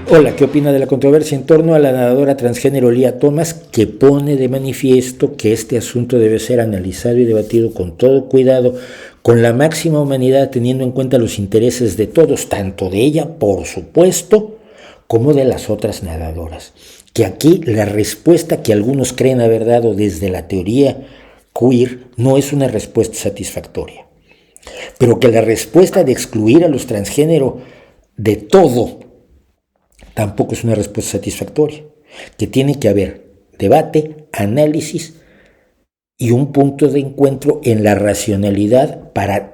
Hola, ¿qué opina de la controversia en torno a la nadadora transgénero Lia Thomas, que pone de manifiesto que este asunto debe ser analizado y debatido con todo cuidado, con la máxima humanidad, teniendo en cuenta los intereses de todos, tanto de ella, por supuesto, como de las otras nadadoras? Que aquí la respuesta que algunos creen haber dado desde la teoría queer no es una respuesta satisfactoria, pero que la respuesta de excluir a los transgénero de todo tampoco es una respuesta satisfactoria, que tiene que haber debate, análisis y un punto de encuentro en la racionalidad para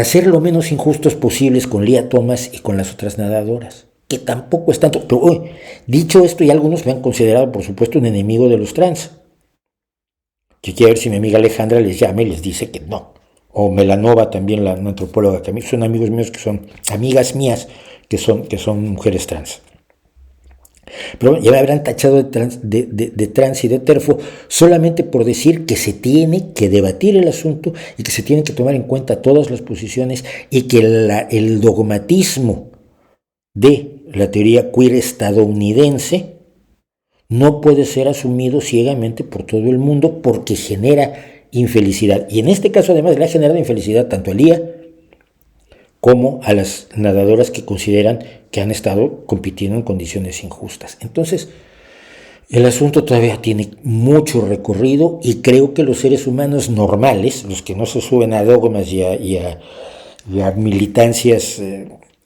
ser lo menos injustos posibles con Lia Thomas y con las otras nadadoras, que tampoco es tanto. Pero dicho esto, y algunos me han considerado, por supuesto, un enemigo de los trans, que quiero ver si mi amiga Alejandra les llama y les dice que no. O Melanova, también la antropóloga, que a mí son amigos míos, que son amigas mías, que son mujeres trans. Pero ya me habrán tachado de trans y de terfo solamente por decir que se tiene que debatir el asunto y que se tienen que tomar en cuenta todas las posiciones y que el dogmatismo de la teoría queer estadounidense no puede ser asumido ciegamente por todo el mundo porque genera infelicidad. Y en este caso además le ha generado infelicidad tanto a Lia como a las nadadoras que consideran que han estado compitiendo en condiciones injustas. Entonces, el asunto todavía tiene mucho recorrido y creo que los seres humanos normales, los que no se suben a dogmas y a militancias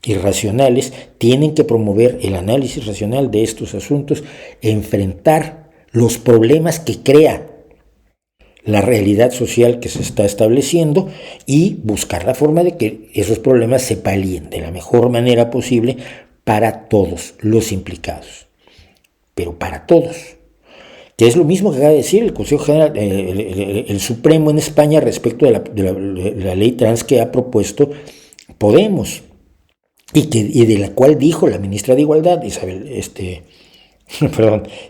irracionales, tienen que promover el análisis racional de estos asuntos, enfrentar los problemas que crea la realidad social que se está estableciendo y buscar la forma de que esos problemas se palíen de la mejor manera posible para todos los implicados. Pero para todos. Que es lo mismo que acaba de decir el Consejo General, el Supremo en España respecto de la ley trans que ha propuesto Podemos y de la cual dijo la ministra de Igualdad,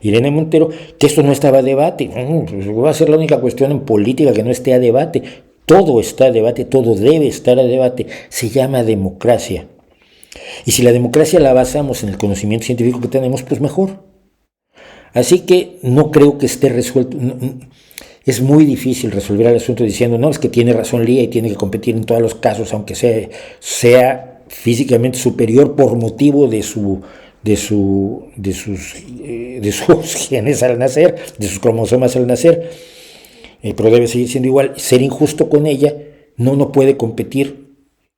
Irene Montero, que esto no estaba a debate. Va a ser la única cuestión en política que no esté a debate. Todo está a debate, todo debe estar a debate. Se llama democracia. Y si la democracia la basamos en el conocimiento científico que tenemos, pues mejor. Así que no creo que esté resuelto. Es muy difícil resolver el asunto diciendo, no, es que tiene razón Lia y tiene que competir en todos los casos, aunque sea físicamente superior por motivo de sus genes al nacer, de sus cromosomas al nacer, pero debe seguir siendo igual. Ser injusto con ella, no puede competir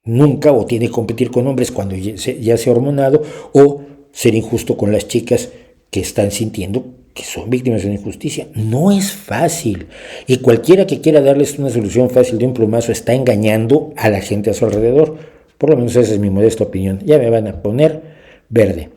nunca, o tiene que competir con hombres cuando ya se ha hormonado, o ser injusto con las chicas que están sintiendo que son víctimas de una injusticia. No es fácil, y cualquiera que quiera darles una solución fácil de un plumazo está engañando a la gente a su alrededor. Por lo menos esa es mi modesta opinión. Ya me van a poner verde.